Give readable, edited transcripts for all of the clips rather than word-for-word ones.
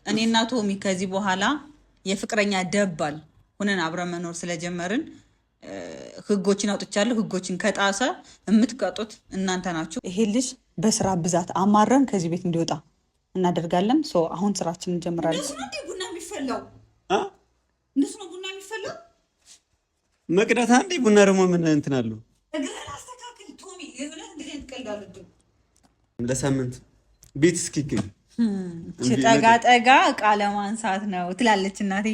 እኔና ቶሚ ከዚህ በኋላ የፍቅረኛ ደባል ሆነን አብረን መኖር ስለጀመርን ህጎችን አውጥቻለሁ። ህጎችን ከጣሰ የምትቀጡት እናንተ ናችሁ። ይሄ ልጅ በስራ ብዛት አማረን ከዚህ ቤት እንዲወጣ እናደርጋለን። አሁን ስራችን እንጀምራለን። ቡና የሚፈላው እነሱ ነው። ቡና የሚፈላው መቅዳት አንዴ ቡና ደግሞ ምን እንትን አለው? እግረን አስተካክል ቶሚ። የሁለት ጊዜ ትቀልዳለህ። ለሳምንት ቤት እስኪገኝ ጠጋ ጠጋ እቃ ለማንሳት ነው ትላለች እናቴ።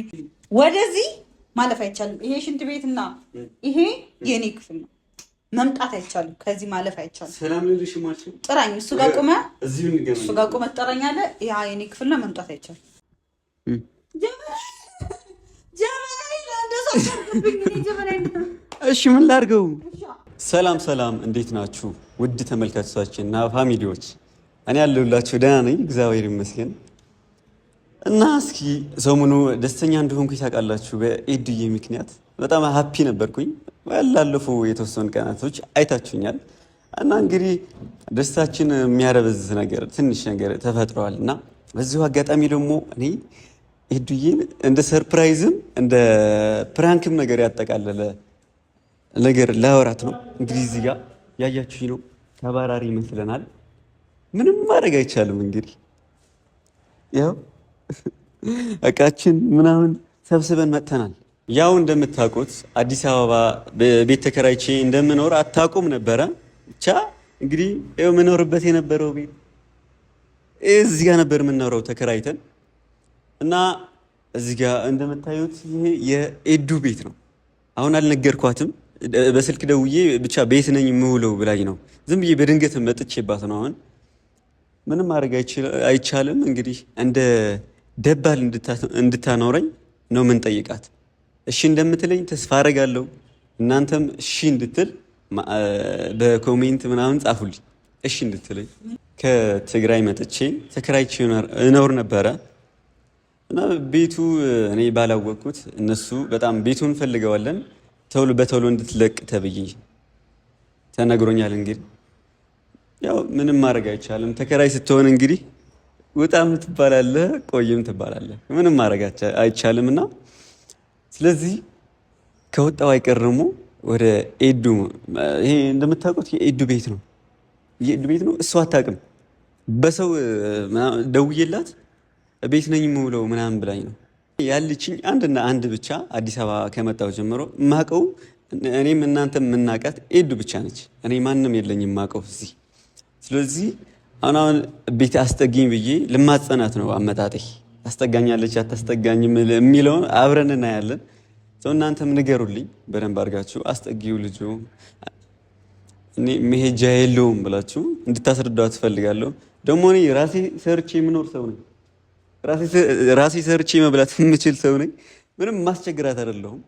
ወደዚህ ማለፍ አይቻልም። ይሄ ሽንት ቤትና ይሄ የኔ ክፍል ነው። መምጣት አይቻልም። ከዚህ ማለፍ አይቻልም። ሰላም ልልሽ ማለት ጥራኝ። እሱ ጋር ቁመህ ትጠራኛለህ። ያ የኔ ክፍል ነው። መምጣት አይቻልም። እሺ ምን ላድርገው? ሰላም እንዴት ናችሁ ውድ ተመልካቾቻችን እና ፋሚሊዎች? እኔ ያለሁላችሁ ደህና ነኝ እግዚአብሔር ይመስገን። እና እስኪ ሰሞኑ ደስተኛ እንደሆንኩ ታውቃላችሁ። በኤዱዬ ምክንያት በጣም ሃፒ ነበርኩኝ። ባለፉ የተወሰኑ ቀናቶች አይታችሁኛል። እና እንግዲህ ደስታችን የሚያረበዝ ነገር ትንሽ ነገር ተፈጥሯል። እና በዚሁ አጋጣሚ ደግሞ እኔ ኤዱዬን እንደ ሰርፕራይዝም እንደ ፕራንክም ነገር ያጠቃለለ ነገር ላወራት ነው። እንግዲህ እዚህ ጋር ያያችሁኝ ነው። ተባራሪ ይመስለናል። ምንም ማድረግ አይቻልም። እንግዲህ ያው እቃችን ምናምን ሰብስበን መጥተናል። ያው እንደምታውቁት አዲስ አበባ ቤት ተከራይቼ እንደምኖር አታውቁም ነበረ። ብቻ እንግዲህ ያው የምኖርበት የነበረው ቤት እዚህ ጋር ነበር የምንኖረው ተከራይተን እና እዚህ ጋር እንደምታዩት ይሄ የኤዱ ቤት ነው። አሁን አልነገርኳትም። በስልክ ደውዬ ብቻ ቤት ነኝ የምውለው ብላኝ ነው። ዝም ብዬ በድንገት መጥቼባት ነው። አሁን ምንም ማድረግ አይቻልም። እንግዲህ እንደ ደባል እንድታኖረኝ ነው ምን ጠይቃት። እሺ እንደምትለኝ ተስፋ አደርጋለሁ። እናንተም እሺ እንድትል በኮሜንት ምናምን ጻፉልኝ። እሺ እንድትለኝ ከትግራይ መጥቼ ተከራይቼ እኖር ነበረ እና ቤቱ እኔ ባላወቅኩት እነሱ በጣም ቤቱን ፈልገዋለን በቶሎ እንድትለቅ ተብዬ ተነግሮኛል። እንግዲህ ያው ምንም ማድረግ አይቻልም። ተከራይ ስትሆን እንግዲህ ውጣም ትባላለህ፣ ቆይም ትባላለህ። ምንም ማድረግ አይቻልም እና ስለዚህ ከወጣው አይቀርሙ ወደ ኤዱ። ይሄ እንደምታውቁት የኤዱ ቤት ነው። የኤዱ ቤት ነው። እሷ አታውቅም። በሰው ደውዬላት ቤት ነኝ የምውለው ምናምን ብላኝ ነው ያለችኝ። አንድና አንድ ብቻ አዲስ አበባ ከመጣሁ ጀምሮ ማቀው እኔም እናንተም የምናውቃት ኤዱ ብቻ ነች። እኔ ማንም የለኝም ማቀው እዚህ። ስለዚህ አሁን ቤት አስጠጊኝ ብዬ ልማጸናት ነው አመጣጤ። አስጠጋኛለች አታስጠጋኝም የሚለውን አብረን እናያለን። ሰው እናንተም ንገሩልኝ በደንብ አድርጋችሁ አስጠጊው ልጁ እኔ መሄጃ የለውም ብላችሁ እንድታስረዳው ትፈልጋለሁ። ደግሞ እኔ ራሴ ሰርቼ የምኖር ሰው ነኝ። ራሴ ሰርቼ መብላት የምችል ሰው ነኝ። ምንም ማስቸግራት አይደለሁም።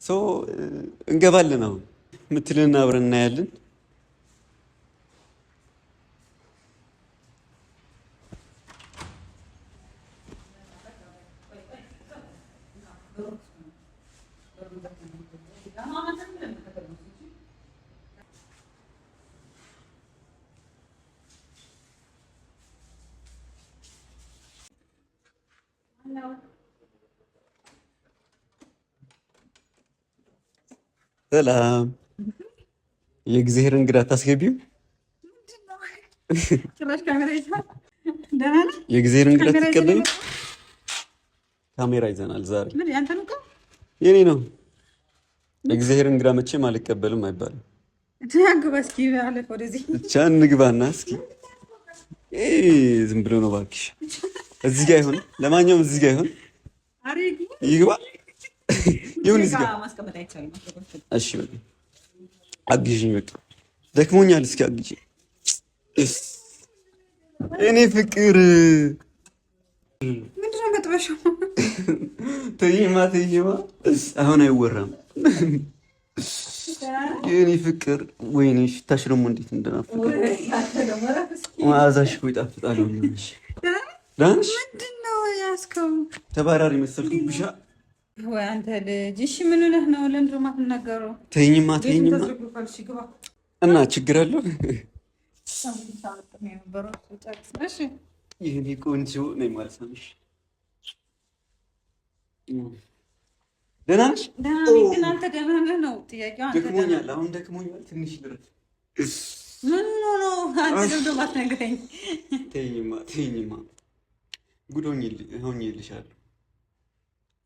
ሰው እንገባለን። አሁን የምትልን አብረን እናያለን። ሰላም። የእግዚአብሔር እንግዳ ታስገቢው። የእግዚአብሔር እንግዳ ትቀበሉ። ካሜራ ይዘናል ዛሬ። የኔ ነው። የእግዚአብሔር እንግዳ መቼም አልቀበልም አይባልም። ብቻ እንግባና እስኪ ዝም ብሎ ነው እባክሽ። እዚህ ጋር ይሁን። ለማንኛውም እዚህ ጋር ይሁን። ይግባ ይሁን እዚህ ጋር ማስቀመጥ አይቻልም። እሺ በቃ አግዢኝ። በቃ ደክሞኛል። እስኪ አግዢኝ እኔ ፍቅር። ምንድነው መጥበሻው? ተይማ አሁን አይወራም። የኔ ፍቅር ወይኔ ሽታሽ ደግሞ እንዴት እንደናፈቀኝ። መዓዛሽ እኮ ይጣፍጣል። ዳንሽ ምንድነው ያስከው? ተባራሪ መሰልኩብሻ ወይ አንተ ልጅ። እሺ ምን ሆነህ ነው? ለምንድን ነው የማትናገረው? ተይኝማ እና ችግር አለው? ይሄኔ ቆንጆ ነኝ ማለት ነው። ደህና ነሽ? ደህና ነኝ። ግን አንተ ደህና ነህ ነው ጥያቄው? አንተ ደክሞኛል፣ አሁን ደክሞኛል። ትንሽ ልረፍ። ምን ነው አንተ ደግሞ አትነግረኝ። ተይኝማ ጉድ ሆኜልሻለሁ።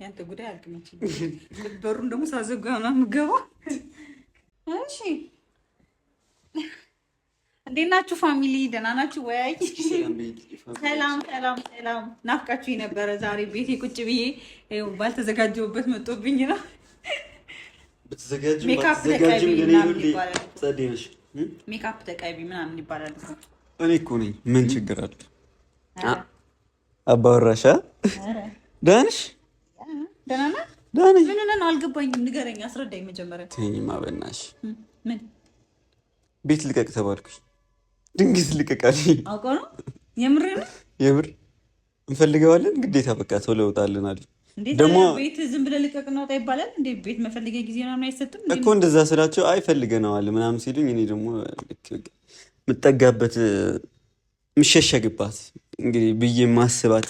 ያንተ ጉዳይ አልቅመችም። በሩን ደግሞ ሳዘጋ ነው የምገባው። እሺ እንዴት ናችሁ ፋሚሊ? ደህና ናችሁ ወይ? ሰላም ሰላም ሰላም። ናፍቃችሁኝ ነበረ። ዛሬ ቤቴ ቁጭ ብዬ ባልተዘጋጀሁበት መጥቶብኝ ነው። ሜካፕ ተቀቢ ምናምን ይባላል። እኔ እኮ ነኝ። ምን ችግር አለ? አባወራሻ ደህና ነሽ? ደህና ነህ? ደህና ነኝ። ምን ነው አልገባኝም። ንገረኝ፣ አስረዳኝ መጀመሪያ። ተይኝማ በእናትሽ። ምን ቤት ልቀቅ ተባልኩኝ። ድንግት ልቀቃልኝ። አውቀው ነው? የምር ነው? የምር እንፈልገዋለን ግዴታ። በቃ ቶሎ እወጣለን አለ። ደግሞ ቤት ዝም ብለህ ልቀቅ ነው ይባላል እንዴ? ቤት መፈልገ ጊዜ ምናምን አይሰጥም እኮ። እንደዛ ስላቸው አይ ፈልገነዋል ምናምን ሲሉኝ እኔ ደግሞ የምጠጋበት የምሸሸግባት እንግዲህ ብዬ ማስባት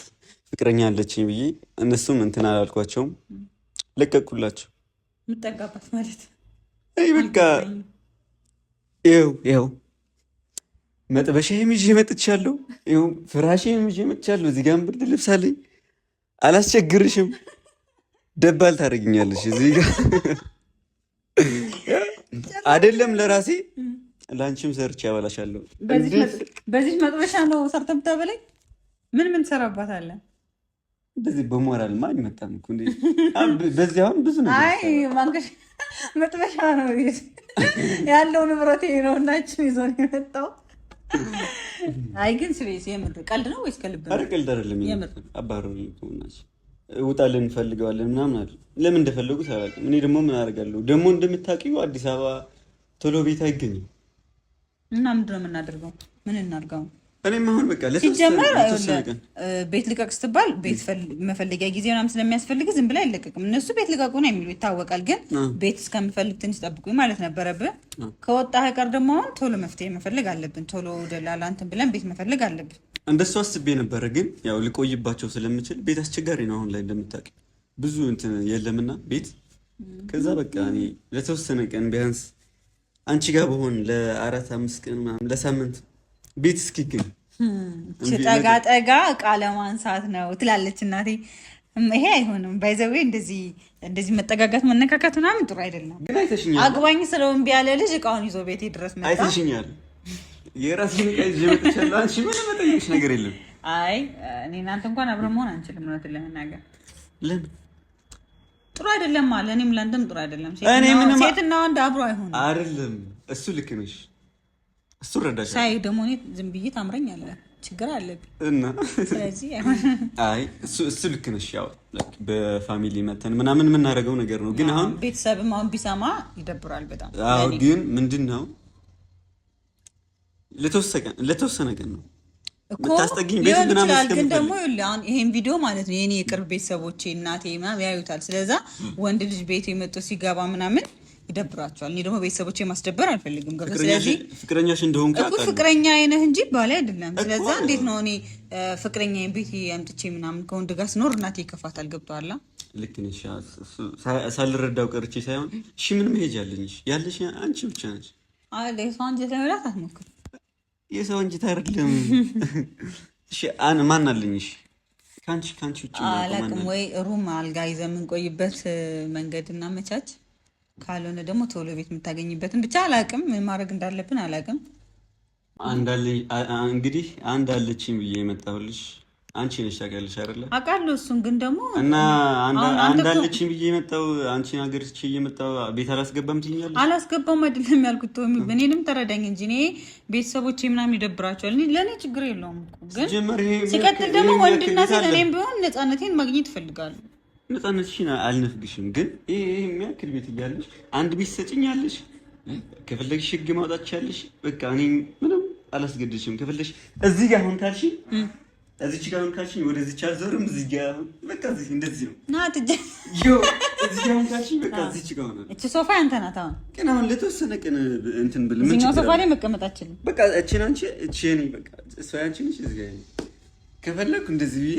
ፍቅረኛ አለችኝ ብዬ እነሱም እንትን አላልኳቸውም፣ ለቀቁላቸው። የምጠጋባት ማለት አይ በቃ ይኸው መጥበሻዬም ይዤ መጥቻለሁ። ይኸው ፍራሼም ይዤ መጥቻለሁ። እዚህ ጋር ብርድ ልብስ አለኝ። አላስቸግርሽም። ደባል ታደርጊኛለሽ እዚህ ጋር አይደለም ለራሴ ለአንቺም ሰርቼ ያበላሻለሁ። በዚህ መጥበሻ ነው ሰርተህ ብታበላኝ? ምን ትሰራባታለህ? እንደዚህ በሞራል ማን መጣም እኮ እንዴ! በዚህ አሁን ብዙ ነው። አይ ማንከሽ መጥበሻ ነው ያለው ንብረቴ ነው እና እቺ ይዞ ነው የመጣው። አይ ግን ስሪስ የምር ቀልድ ነው ወይስ ከልብ ነው? አረ ቀልድ አይደለም። የምር አባረሩ ልትሆናች ውጣልን እንፈልገዋለን ምናምን አለ። ለምን እንደፈለጉት አላውቅም። እኔ ደግሞ ምን አደርጋለሁ? ደግሞ እንደምታውቂው አዲስ አበባ ቶሎ ቤት አይገኝም እና ምንድን ነው የምናደርገው? ምን እናድርገው? እኔም አሁን በቃ ሲጀመር ቤት ልቀቅ ስትባል ቤት መፈለጊያ ጊዜ ምናምን ስለሚያስፈልግ ዝም ብላ አይለቀቅም። እነሱ ቤት ልቀቁ ነው የሚሉ ይታወቃል። ግን ቤት እስከምፈልግ ትንሽ ጠብቁኝ ማለት ነበረብህ። ከወጣ ቀር ደግሞ አሁን ቶሎ መፍትሄ መፈለግ አለብን። ቶሎ ደላላ እንትን ብለን ቤት መፈለግ አለብን። እንደሱ አስቤ ነበረ። ግን ያው ልቆይባቸው ስለምችል ቤት አስቸጋሪ ነው አሁን ላይ እንደምታውቂ፣ ብዙ እንትን የለምና ቤት። ከዛ በቃ እኔ ለተወሰነ ቀን ቢያንስ አንቺ ጋር በሆን ለ4-5 ቀን ምናምን ለሳምንት ቤት እስኪገኝ ጠጋ ጠጋ እቃ ለማንሳት ነው ትላለች እናቴ። ይሄ አይሆንም። ባይዘዌ እንደዚህ መጠጋጋት መነካካት ምናምን ጥሩ አይደለም። ግን አይተሽኛል። አግባኝ ስለው እምቢ ያለ ልጅ እቃውን ይዞ ቤቴ ድረስ መጣ። አይተሽኛል። የራስሽን እቃ ይዤ መጥቻለሁ። አንቺ ምንም መጠየቅሽ ነገር የለም። አይ እኔ እናንተ እንኳን አብረን መሆን አንችልም። እውነቱን ለመናገር ለምን ጥሩ አይደለም አለ። እኔም ለአንተም ጥሩ አይደለም። ሴትና ወንድ አብሮ አይሆንም አይደለም። እሱ ልክ ነሽ። እሱ ረዳሽ ሳይ ደግሞ እኔ ዝም ብዬ ታምረኛለህ፣ ችግር አለብኝ እና ስለዚህ አይ እሱ ልክ ነሽ። ያው በፋሚሊ መተን ምናምን የምናደርገው ነገር ነው። ግን አሁን ቤተሰብም አሁን ቢሰማ ይደብራል በጣም። አዎ ግን ምንድን ነው ለተወሰነ ቀን ነው የምታስጠጊኝ ቤት ምናምን ይችላል። ግን ደግሞ አሁን ይሄን ቪዲዮ ማለት ነው የኔ የቅርብ ቤተሰቦቼ እናቴ ምናምን ያዩታል። ስለዛ ወንድ ልጅ ቤት የመጡ ሲገባ ምናምን ይደብራቸዋል። እኔ ደግሞ ቤተሰቦቼ ማስደበር አልፈልግም። ስለዚህ ፍቅረኛሽ እንደሆን ፍቅረኛ አይነህ እንጂ ባል አይደለም። ስለዛ እንዴት ነው እኔ ፍቅረኛ ቤት አምጥቼ ምናምን ከወንድ ጋር ስኖር እናቴ ይከፋታል። ገብቶሃል? ልክ ነሽ። ሳልረዳው ቀርቼ ሳይሆን እሺ ምን መሄጃ አለኝ? ያለሽ አንቺ ብቻ ነሽ። አይ የሰው አንጀት ለመብላት አትሞክር። የሰው አንጀት አይደለም። እሺ ማን አለኝ? እሺ ካንቺ ውጭ አላውቅም። ወይ ሩም አልጋ ይዘን የምንቆይበት መንገድ እናመቻች። ካልሆነ ደግሞ ቶሎ ቤት የምታገኝበትን ብቻ አላውቅም። ምን ማድረግ እንዳለብን አላውቅም። እንግዲህ አንድ አለችኝ ብዬ የመጣሁልሽ አንቺ ነሽ። ታውቂያለሽ አይደለ? አውቃለሁ። እሱን ግን ደግሞ እና አንድ አለችኝ ብዬ የመጣሁ አንቺን ሀገር ትቼ እየመጣሁ ቤት አላስገባም ትይኛለሽ? አላስገባም አይደለም ያልኩት። ቶሚ እኔንም ተረዳኝ እንጂ እኔ ቤተሰቦቼ ምናምን ይደብራቸዋል። ለእኔ ችግር የለውም። ግን ሲቀጥል ደግሞ ወንድና ሴት እኔም ቢሆን ነፃነቴን ማግኘት እፈልጋለሁ። ነፃነትሽን አልነፍግሽም። ግን ይሄ የሚያክል ቤት እያለሽ አንድ ቤት ሰጭኛለሽ። ከፈለግሽ ህግ ማውጣት ቻለሽ። በቃ እኔ ምንም አላስገድሽም። ከፈለግሽ እዚህ ጋር አሁን ካልሽ እዚች ጋር አሁን ካልሽ ወደዚች አልዞርም። እዚህ ጋር በቃ እዚህ እንደዚህ ነው ና ትጀ እዚህ ጋር አሁን ካልሽ በቃ እዚች ጋር ነው። እቺ ሶፋ ያንተ ናት። አሁን ግን አሁን ለተወሰነ ቀን እንትን ብል ምን እዚህኛው ሶፋ ላይ መቀመጥ አልችልም። በቃ እቺን አንቺ እቺ እኔ በቃ እሷ ያንቺ ነሽ። እዚህ ጋር ከፈለግኩ እንደዚህ ብዬ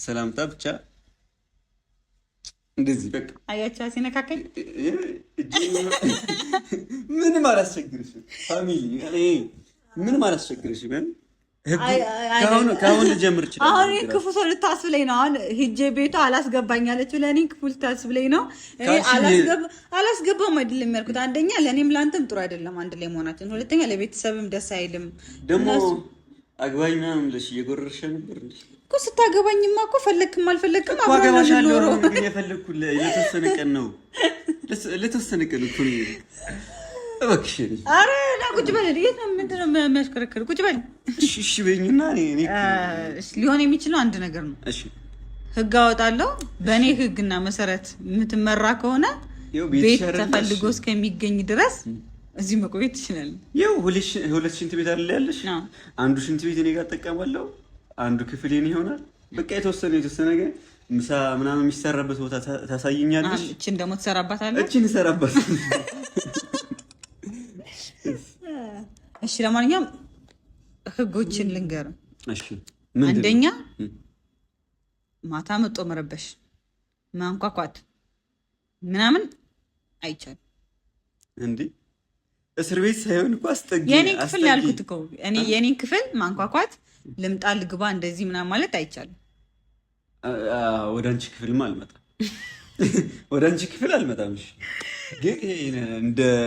ሰላምታ ብቻ እንደዚህ በቃ አያቻ ሲነካከኝ ምንም አላስቸግርሽም። ፋሚሊ ምንም አላስቸግርሽም። ከአሁን ልጀምር ይችላል። አሁን ክፉ ሰው ልታስብለኝ ነው። አሁን ሂጄ ቤቷ አላስገባኛለች ብለህ እኔን ክፉ ልታስብለኝ ነው። አላስገባም አይደለም ያልኩት። አንደኛ ለእኔም ለአንተም ጥሩ አይደለም አንድ ላይ መሆናችን፣ ሁለተኛ ለቤተሰብም ደስ አይልም። ደግሞ አግባኝ ምናምን ብለሽ እየጎረርሽ ነበር እኮ። ስታገባኝማ እኮ ፈለግክም አልፈለግክም አገባሻለሁ። ግን የፈለግኩት ለተወሰነ ቀን ነው። ለተወሰነ ቀን እኮ ነው። እባክሽ ኧረ ና ቁጭ በል። የት ነው ምንድን ነው የሚያሽከረክር? ቁጭ በል። እሺ በይኝና ሊሆን የሚችለው አንድ ነገር ነው። ህግ አወጣለሁ። በእኔ ህግና መሰረት የምትመራ ከሆነ ቤት ተፈልጎ እስከሚገኝ ድረስ እዚህ መቆየት ትችላለህ። ያው ሁለት ሽንት ቤት አለ ያለሽ። አንዱ ሽንት ቤት እኔ ጋር እጠቀማለሁ፣ አንዱ ክፍል የኔ ይሆናል። በቃ የተወሰነ ነገር ምሳ ምናምን የሚሰራበት ቦታ ታሳይኛለሽ። እችን ደግሞ ትሰራባታለህ። እችን እሰራባታለሁ። እሺ ለማንኛውም ህጎችን ልንገርህ። እሺ አንደኛ ማታ መጦ መረበሽ፣ ማንኳኳት ምናምን አይቻልም። እንዴ እስር ቤት ሳይሆን እኮ አስጠጊ የኔን ክፍል ያልኩት እኮ እኔ የኔን ክፍል ማንኳኳት፣ ልምጣ ልግባ እንደዚህ ምናምን ማለት አይቻልም። ወደ አንቺ ክፍልማ አልመጣም። ወደ አንቺ ክፍል አልመጣም። እሺ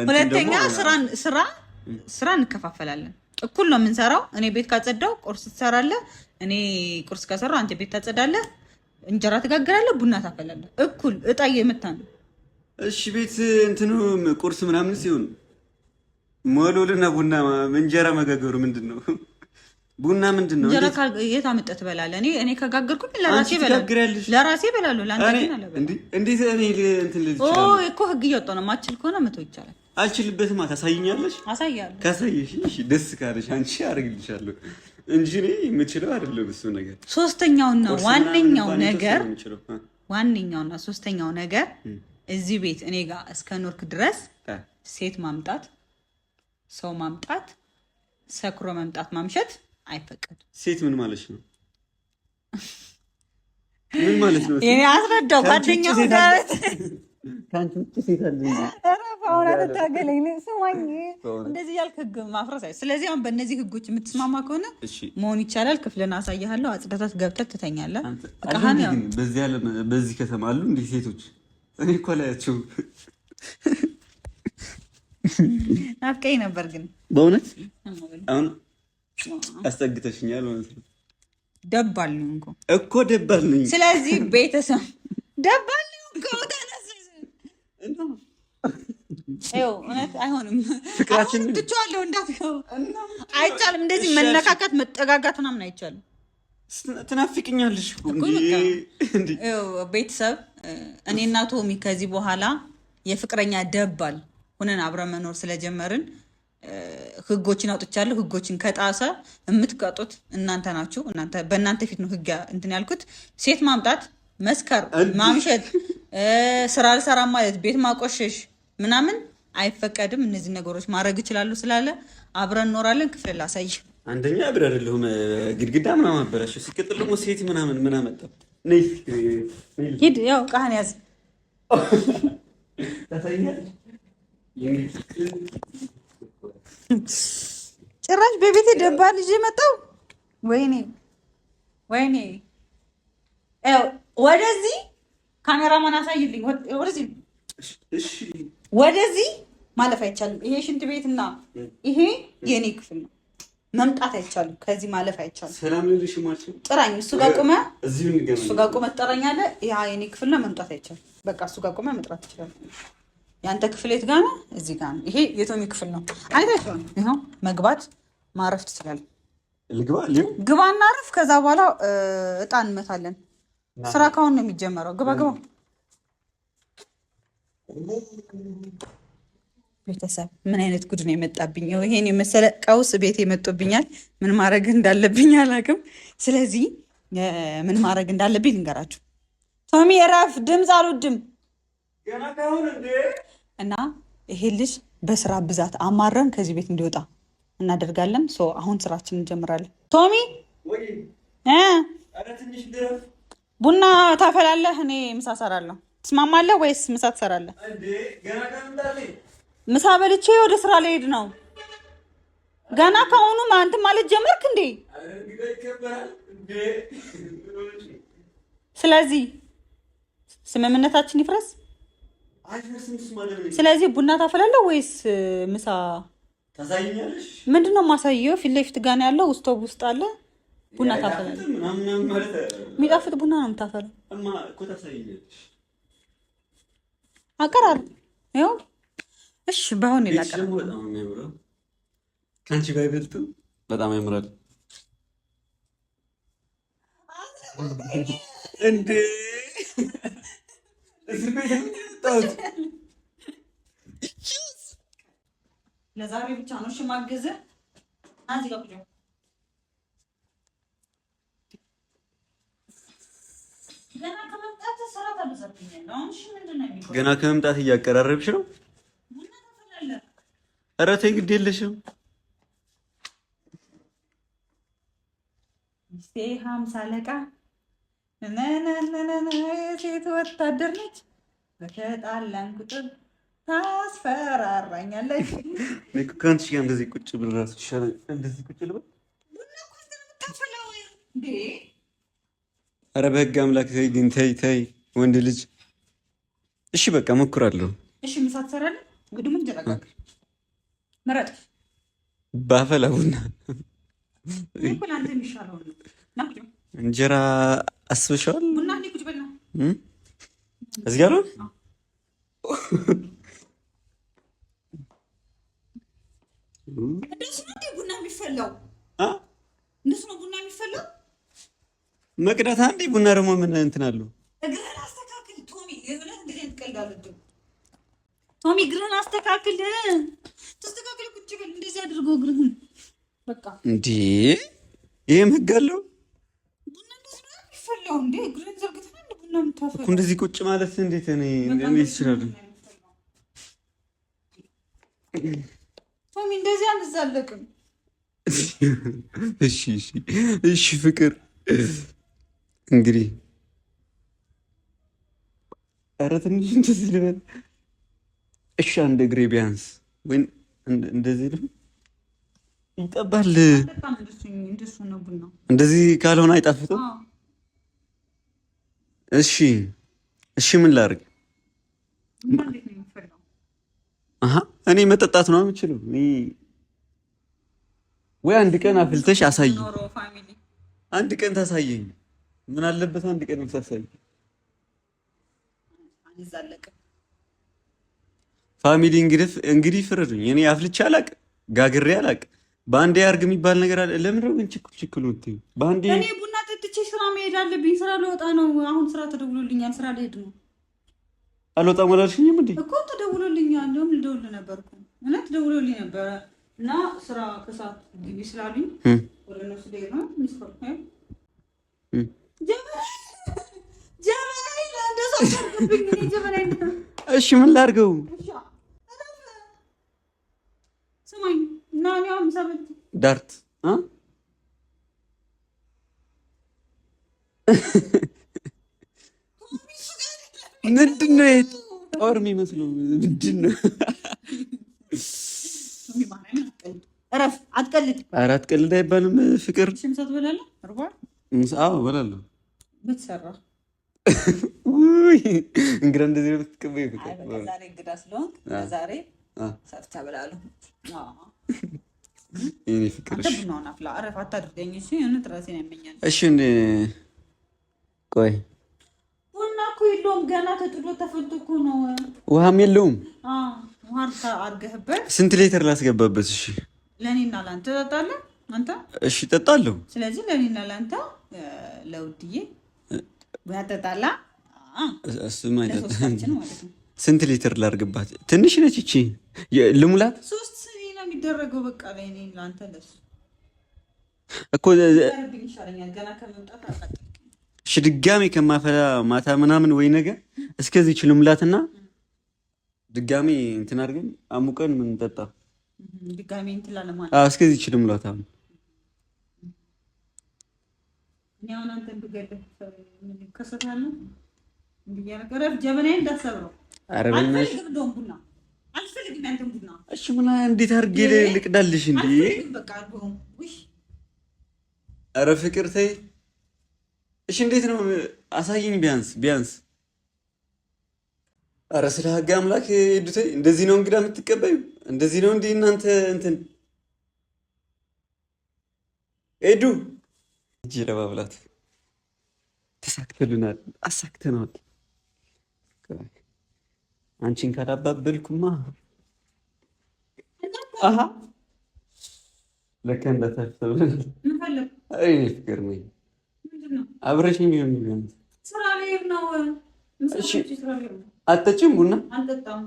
ሁለተኛ ስራ እንከፋፈላለን። እኩል ነው የምንሰራው። እኔ ቤት ካጸዳው ቁርስ ትሰራለህ፣ እኔ ቁርስ ከሰራው አንተ ቤት ታጸዳለህ፣ እንጀራ ትጋግራለህ፣ ቡና ታፈላለህ። እኩል እጣ የመታን። እሺ ቤት እንትኑ ቁርስ ምናምን ሲሆን ሞሎልና ቡና እንጀራ መጋገሩ ምንድን ነው? ቡና ምንድን ነው? እንጀራ የት አመጣህ ትበላለህ? እኔ ከጋገርኩኝ ለራሴ እበላለሁ። ለአንተ ግን አለበላለሁ። እንዴት እኔ እንትን ልጅ እኮ ህግ እያወጣሁ ነው። ማችል ከሆነ መተው ይቻላል። አልችልበትማ። ታሳይኛለሽ? አሳያለሁ። ካሳየሽ እሺ፣ ደስ ካለሽ አንቺ አደርግልሻለሁ እንጂ እኔ የምችለው አይደለም እሱ ነገር። ሶስተኛውና ሶስተኛው ነገር እዚህ ቤት እኔ ጋር እስከ ኖርክ ድረስ ሴት ማምጣት፣ ሰው ማምጣት፣ ሰክሮ መምጣት፣ ማምሸት አይፈቀድም። ሴት ምን ማለት ነው? ምን ማለት ነው? እኔ አስረዳው ጓደኛው ዳረት ካንቺ ውጭ ሴት አለ እንደዚህ ያልክ ህግ ማፍረስ። ስለዚህ አሁን በእነዚህ ህጎች የምትስማማ ከሆነ መሆን ይቻላል። ክፍልን አሳይሃለሁ። አጽዳታት ገብተህ ትተኛለህ። በዚህ ከተማ አሉ እንዲህ ሴቶች? እኔ እኮ ላያቸው ናፍቀኝ ነበር። ግን በእውነት አሁን አስጠግተሽኛል ማለት ነው። ደባል ነው እኮ ደባል ነኝ። ስለዚህ ቤተሰብ ደባል ነው እኮ እውነት አይሆንም። ፍቅራችን ትቼዋለሁ። እንዳትገባ አይቻልም። እንደዚህ መነካካት መጠጋጋት ምናምን አይቻልም። ትናፍቅኛለሽ ቤተሰብ። እኔ እና ቶሚ ከዚህ በኋላ የፍቅረኛ ደባል ሆነን አብረን መኖር ስለጀመርን ህጎችን አውጥቻለሁ። ህጎችን ከጣሰ የምትቀጡት እናንተ ናችሁ። በእናንተ ፊት ነው ህግ እንትን ያልኩት። ሴት ማምጣት፣ መስከር፣ ማምሸት፣ ስራ አልሰራ ማለት፣ ቤት ማቆሸሽ ምናምን አይፈቀድም። እነዚህ ነገሮች ማድረግ ይችላሉ ስላለ አብረን እኖራለን። ክፍል ላሳይ። አንደኛ አብረን አይደለሁም ግድግዳ ምናምን አበላሽ። ሲቀጥል ደግሞ ሴት ምን አመጣ? ሂድ፣ ያው ቃህን ያዝ። ጭራሽ በቤቴ ደባል ልጅ መጣው። ወይኔ ወደዚህ ካሜራማን አሳይልኝ። ወደዚህ ማለፍ አይቻልም። ይሄ ሽንት ቤትና ይሄ የኔ ክፍል ነው። መምጣት አይቻልም። ከዚህ ማለፍ አይቻልም። ሰላም ልልሽ ማለት ነው። ጥራኝ። እሱ ጋር ቆመህ ትጠራኛለህ። ያ የኔ ክፍል ነው። መምጣት አይቻልም። በቃ እሱ ጋር ቆመህ መጥራት ትችላለህ። የአንተ ክፍል የት ጋር ነው? እዚህ ጋር ነው። ይሄ የቶሚ ክፍል ነው። አይታችሁ ይኸው መግባት ማረፍ ትችላለህ። ግባና አረፍ። ከዛ በኋላ እጣ እንመታለን። ስራ ካሁን ነው የሚጀመረው። ግባ። ቤተሰብ ምን አይነት ጉድ ነው የመጣብኝ? ይሄን የመሰለ ቀውስ ቤት የመጡብኛል። ምን ማድረግ እንዳለብኝ አላውቅም። ስለዚህ ምን ማድረግ እንዳለብኝ ልንገራችሁ። ቶሚ እረፍ፣ ድምፅ አልወድም እና ይሄ ልጅ በስራ ብዛት አማረን ከዚህ ቤት እንዲወጣ እናደርጋለን። አሁን ስራችን እንጀምራለን። ቶሚ ቡና ታፈላለህ፣ እኔ ምሳ እሰራለሁ። ትስማማለህ ወይስ ምሳ ትሰራለህ? ምሳ በልቼ ወደ ስራ ልሄድ ነው። ገና ከአሁኑ አንተ ማለት ጀመርክ እንዴ? ስለዚህ ስምምነታችን ይፍረስ። ስለዚህ ቡና ታፈላለህ ወይስ ምሳ ታሳይኛለሽ? ምንድነው ማሳየው? ፊት ለፊት ጋር ነው ያለው። ስቶቭ ውስጥ አለ። ቡና ታፈላለህ። የሚጣፍጥ ቡና ነው የምታፈለው። አቀራር ይኸው። እሺ ባይሆን ይላቀራል። ካንቺ ባይበልጥም በጣም ያምራል እንዴ! ለዛሬ ብቻ ነው ሽማግዝ አዚ ጋር ቁጭ ገና ከመምጣት እያቀራረብሽ ነው። ኧረ ተይ ግድ የለሽም። ሚስቴ 50 አለቃ ሴት ወታደር ነች። በተጣላን ቁጥር ታስፈራራኛለች። ከአንቺ ጋር እንደዚህ ቁጭ ብል እራሱ ይሻላል። እንደዚህ ቁጭ ልበል። ኧረ በህግ አምላክ ተይ ግን ተይ ወንድ ልጅ። እሺ በቃ ሞክራለሁ። እሺ ምሳ ትሰራለህ? እንግዲህ ምን ጀራጋ መረጥ ባፈላ ቡና እንጀራ አስበሽዋል? ቡና እኔ ቁጭ በልና እዚህ ጋር ነው። እንደሱ ነው ቡና የሚፈላው። እንደሱ ነው ቡና የሚፈላው። መቅዳት አንዴ ቡና ደግሞ ምን እንትን አለው? እግርህን አስተካክል ቶሚ። የእውነት እንደዚህ ትቀልዳለህ ቶሚ። እግርህን አስተካክል። ተስተካክል ቁጭ በል። እንደዚህ አድርገው እግርህን በቃ። እንዴ ይሄም ህግ አለው? ቡና እንደዚህ ነው የሚፈላው እንዴ? እግርህን ዘርግተህ እንደ ቡና የምታፈላው እንደዚህ ቁጭ ማለት እንዴት ይችላል? ቶሚ እንደዚህ አንዛለቅም። እሺ ፍቅር እንግዲህ ኧረ ትንሽ እንደዚህ ልበል። እሺ አንድ እግሬ ቢያንስ ወይ እንደዚህ ነው ይጠባል። እንደዚህ ካልሆነ አይጣፍጥም። እሺ ምን ላድርግ? እኔ መጠጣት ነው የምችለው። ወይ አንድ ቀን አፍልተሽ አሳይ። አንድ ቀን ታሳየኝ። ምን አለበት አንድ ቀን ታሳየኝ። ፋሚሊ እንግዲህ ፍረዱኝ። እኔ አፍልቼ አላውቅም፣ ጋግሬ አላውቅም። በአንዴ አርግ የሚባል ነገር አለ። ለምን ነው ግን ችክል ወጥተኝ? በአንዴ እኔ ቡና ጠጥቼ ስራ መሄድ አለብኝ። ስራ ልወጣ ነው። አሁን ስራ ተደውሎልኛል። ስራ ልሄድ ነው። አልወጣም አላልሽኝም እንዴ? እኮ ተደውሎልኛል። እንደውም ልደውል ነበርኩ። እውነት ደውሎልኝ ነበረ እና ስራ ከሰዓት ግቢ ስላሉኝ ወደ እነሱ ልሄድ ነው። እሺ ምን ላድርገው? ስማኝ እና ዳርት ምንድን ነው ጦር የሚመስለው? ምንድን ነው? እረፍ፣ አትቀልድ። ኧረ አትቀልድ አይባልም። ፍቅር ምሳ ትበላለህ? አዎ እበላለሁ። ብትሰራ እንግዳ እንደዚህ ነው የምትቀበይው? ዛሬ እንግዳ ስለሆንክ ዛሬ ሰርተህ እበላለሁ። የእኔ ፍቅር ቡናውን አፍላ። እረፍ፣ አታድርገኝ። እሺ እውነት እራሴን ያመኛል። እሺ ቆይ ቡና እኮ የለውም ገና ተጥሎ ተፈልቶ እኮ ነው። ውሃም የለውም። ውሃ አድርገህበት። ስንት ሊትር ላስገባበት? እሺ ለእኔና ለአንተ ትጠጣለህ አንተ? እሺ እጠጣለሁ። ስለዚህ ለእኔና ለአንተ ለውድዬ ቡና ትጠጣለህ። እሱማ አይጠጣም። ስንት ሊትር ላድርግባት? ትንሽ ነች እቺ። ልሙላት? 3 ስኒ ነው የሚደረገው። በቃ ለእኔ ለአንተ ለሱ እኮ ይሻለኛል ገና ከመምጣት አልፈጠርም። እሺ ድጋሜ ከማፈላ ማታ ምናምን ወይ ነገር እስከዚህ ልሙላትና ድጋሜ እንትን አድርገን አሙቀን ምን እንጠጣ። ድጋሜ እንትን ላለማለት እስከዚህ ልሙላት። አሁን እኔ አሁን አንተን ብገድል ምን ይከሰታል? እንዲያረከረፍ ጀበናዬ እንዳትሰብረው። ኧረ በእናትሽ አልፈልግም፣ ቡና አልፈልግም። ያንተን ቡና እሺ፣ ምን እንዴት አድርጌ ልቅዳልሽ እንዴ? በቃ አልኩህ። ኧረ ፍቅር ተይ። እሺ፣ እንዴት ነው አሳይኝ፣ ቢያንስ። ኧረ ስለ ህግ አምላክ ሄዱተይ፣ እንደዚህ ነው እንግዳ የምትቀበዩ? እንደዚህ ነው እንዴ እናንተ እንትን ሄዱ እጅ ለማብላት ተሳክተሉናል፣ አሳክተናል። አንቺን ካላባበልኩማ አሃ ለካ እንዳታሰብልን። አይ ፍቅር ነኝ አብረሽኝ ቢሆን ስራ ላይ ነው። እሺ አትጠጪም ቡና? አልጠጣም።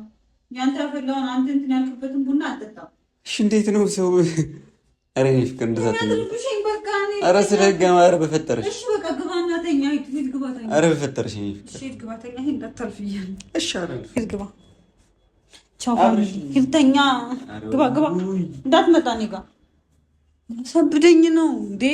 ያንተ ያፈላውን አንተ እንትን ያልክበትን ቡና አልጠጣም። እሺ እንዴት ነው ሰው? ኧረ እኔ ፍቅር እንደዛ ኧረ ስለ ህግ ኧረ በፈጠረሽ እሺ በቃ ግባና ተኛ። ሂድ ግባ ተኛ። ኧረ በፈጠረሽ እኔ ፍቅር ሂድ ግባ ተኛ። ሂድ እንዳታልፍ እያለ እሺ ኧረ ሂድ ግባ። ቻው ፋሚሊ፣ ሂድ ተኛ። ግባ እንዳትመጣ እኔ ጋር ሰብደኝ ነው እንዴ